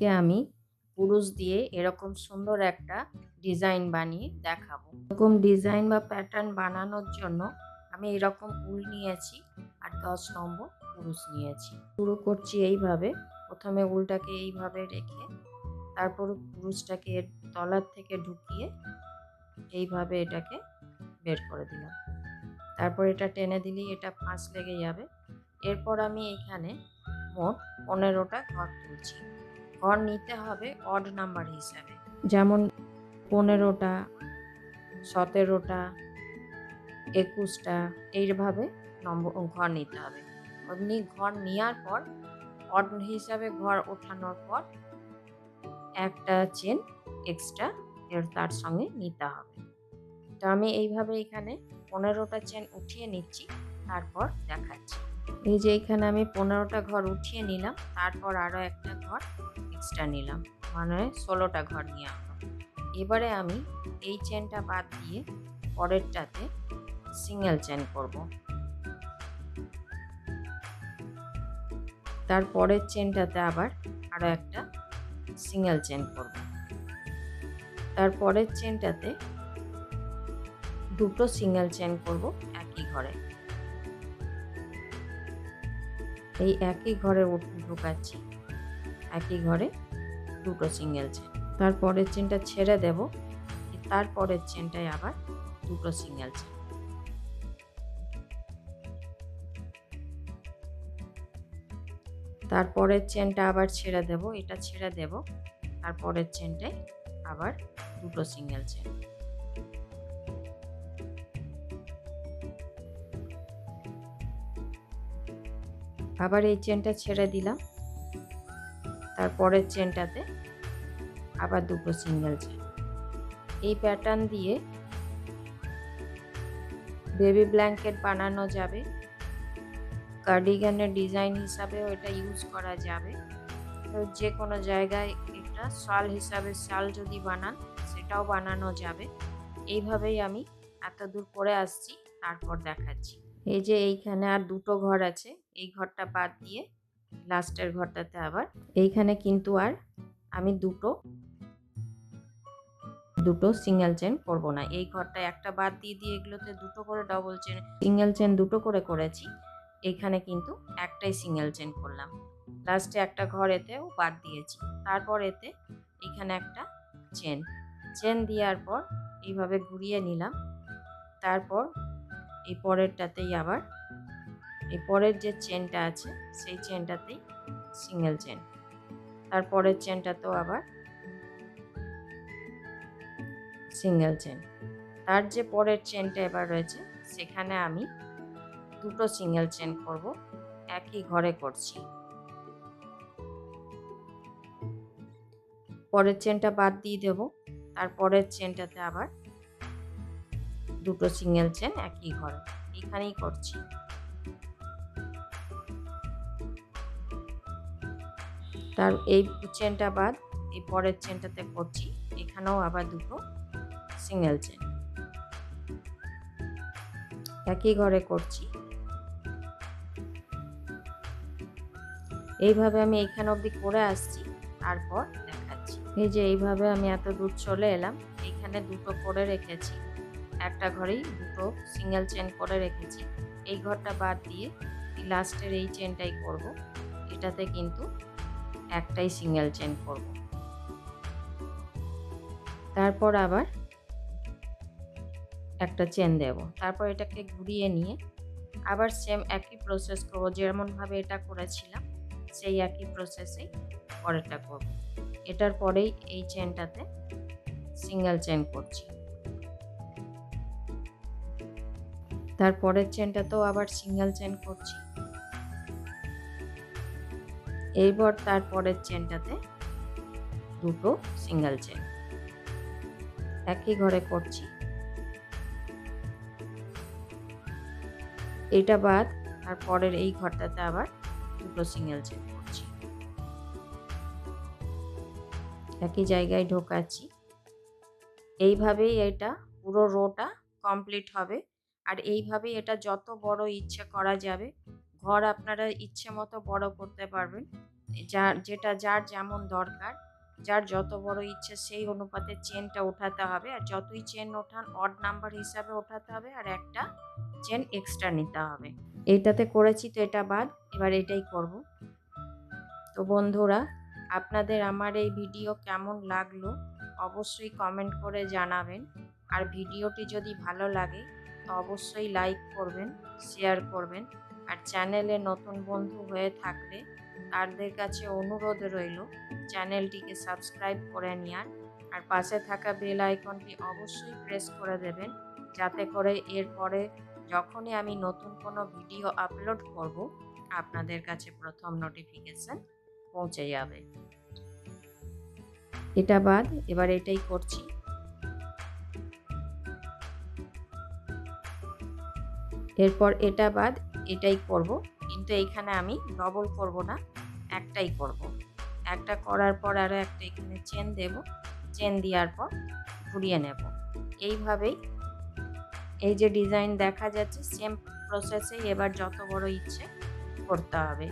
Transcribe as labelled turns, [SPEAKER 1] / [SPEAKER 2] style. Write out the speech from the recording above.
[SPEAKER 1] আজকে আমি কুরুশ দিয়ে এরকম সুন্দর একটা ডিজাইন বানিয়ে দেখাবো। এরকম ডিজাইন বা প্যাটার্ন বানানোর জন্য আমি এরকম উল নিয়েছি আর 10 নম্বর কুরুশ নিয়েছি। শুরু করছি এইভাবে। প্রথমে উলটাকে এইভাবে রেখে তারপর কুরুশটাকে এর তলার থেকে ঢুকিয়ে এইভাবে এটাকে বের করে দিলাম। তারপর এটা টেনে দিলেই এটা ফাঁস লেগে যাবে। এরপর আমি এখানে মোট 15টা ঘর তুলছি। ঘর নিতে হবে অড নাম্বার হিসাবে, যেমন 15টা, 17টা, 21টা, এইভাবে ঘর নিতে হবে। এমনি ঘর নেওয়ার পর অড হিসাবে ঘর ওঠানোর পর একটা চেন এক্সট্রা তার সঙ্গে নিতে হবে। তো আমি এইভাবে এখানে 15টা চেন উঠিয়ে নিচ্ছি, তারপর দেখাচ্ছি। এই যে এখানে আমি 15টা ঘর উঠিয়ে নিলাম, তারপর আরও একটা ঘর এক্সট্রা নিলাম, মানে 16টা ঘর নিয়ে আসলাম। এবারে আমি এই চেনটা বাদ দিয়ে পরেরটাতে সিঙ্গেল চেন করব। তারপরের চেনটাতে আবার আরও একটা সিঙ্গেল চেন করব। তারপরের চেনটাতে দুটো সিঙ্গেল চেন করব একই ঘরে। এই একই ঘরে ঢোকাচ্ছি, একই ঘরে দুটো সিঙ্গেল চেন। তারপরের চেনটা ছেড়ে দেব, তারপরের চেনটায় আবার দুটো সিঙ্গেল চেন। তারপরের চেনটা আবার ছেড়ে দেব, এটা ছেড়ে দেব, তারপরের চেনটায় আবার দুটো সিঙ্গেল চেন। আবার এই চেনটা ছেড়ে দিলাম, তারপরের চেনটাতে আবার দুটো সিঙ্গেল চেন। এই প্যাটার্ন দিয়ে বেবি ব্ল্যাঙ্কেট বানানো যাবে, কার্ডিগানের ডিজাইন হিসাবেও এটা ইউজ করা যাবে। তো যে কোনো জায়গায় এটা শাল হিসাবে, শাল যদি বানান সেটাও বানানো যাবে। এইভাবেই আমি এত দূর করে আসছি, তারপর দেখাচ্ছি। এই যে এইখানে আর দুটো ঘর আছে, এই ঘরটা বাদ দিয়ে লাস্টের ঘরটাতে আবার এইখানে কিন্তু আর আমি দুটো সিঙ্গেল চেন করব না। এই ঘরটা একটা বাদ দিয়ে এগুলোতে দুটো করে ডবল চেন, সিঙ্গেল চেন দুটো করে করেছি। এখানে কিন্তু একটাই সিঙ্গেল চেন করলাম। লাস্টে একটা ঘর এতেও বাদ দিয়েছি। তারপর এতে এখানে একটা চেন দেওয়ার পর এইভাবে ঘুরিয়ে নিলাম। তারপর এই পরেরটাতেই আবার এই পরের যে চেনটা আছে সেই চেনটাতেই সিঙ্গেল চেন, তারপরের চেনটাতেও আবার সিঙ্গেল চেন। তার যে পরের চেনটা এবার রয়েছে সেখানে আমি দুটো সিঙ্গেল চেন করব, একই ঘরে করছি। পরের চেনটা বাদ দিয়ে দেব, তারপরের চেনটাতে আবার দুটো সিঙ্গেল চেন একই ঘরে, এখানেই করছি। তার এই চেনটা বাদ এই পরের চেনটাতে করছি, এখানেও আবার দুটো সিঙ্গেল চেন একই ঘরে করছি। এইভাবে আমি এখানে অবধি করে আসছি, তারপর দেখাচ্ছি। এই যে এইভাবে আমি এত দূর চলে এলাম, এখানে দুটো করে রেখেছি, একটা ঘরেই দুটো সিঙ্গেল চেন করে রেখেছি। এই ঘরটা বাদ দিয়ে লাস্টের এই চেনটাই করব, এটাতে কিন্তু একটাই সিঙ্গেল চেন করব। তারপর আবার একটা চেন দেব, তারপর এটাকে ঘুরিয়ে নিয়ে আবার সেম একই প্রসেস করব, যেমনভাবে এটা করেছিলাম সেই একই প্রসেসেই পরেরটা করব। এটার পরেই এই চেনটাতে সিঙ্গেল চেন করছি, তারপরের চেনটাতেও আবার সিঙ্গেল চেন করছি। এইবার তারপরের চেনটাতে দুটো সিঙ্গেল চেন একই ঘরে করছি। এটা বাদ তারপরের এই ঘরটাতে আবার দুটো সিঙ্গেল চেন করছি, একই জায়গায় ঢোকাচ্ছি। এইভাবেই এটা পুরো রোটা কমপ্লিট হবে। আর এইভাবেই এটা যত বড় ইচ্ছে করা যাবে, ঘর আপনারা ইচ্ছে মতো বড় করতে পারবেন। যার যেমন দরকার, যার যত বড় ইচ্ছে সেই অনুপাতে চেনটা ওঠাতে হবে। আর যতই চেন ওঠান অড নাম্বার হিসাবে ওঠাতে হবে, আর একটা চেন এক্সট্রা নিতে হবে। এইটাতে করেছি তো এটা বাদ, এবার এটাই করব। তো বন্ধুরা, আপনাদের আমার এই ভিডিও কেমন লাগলো অবশ্যই কমেন্ট করে জানাবেন। আর ভিডিওটি যদি ভালো লাগে তো অবশ্যই লাইক করবেন, শেয়ার করবেন। আর চ্যানেলে নতুন বন্ধু হয়ে থাকলে তাদের কাছে অনুরোধ রইল চ্যানেলটিকে সাবস্ক্রাইব করে নেওয়ার। আর পাশে থাকা বেল আইকনটি অবশ্যই প্রেস করে দেবেন, যাতে করে এরপরে যখনই আমি নতুন কোনো ভিডিও আপলোড করব আপনাদের কাছে প্রথম নোটিফিকেশন পৌঁছে যাবে। এটা বাদ, এবার এটাই করছি। এরপর এটা বাদ এটাই করব, কিন্তু এইখানে আমি ডবল করব না, একটাই করব। একটা করার পর আরও একটা এখানে চেন দেব, চেন দেওয়ার পর ঘুরিয়ে নেব। এইভাবেই এই যে ডিজাইন দেখা যাচ্ছে সেম প্রসেসেই এবার যত বড় ইচ্ছে করতে হবে।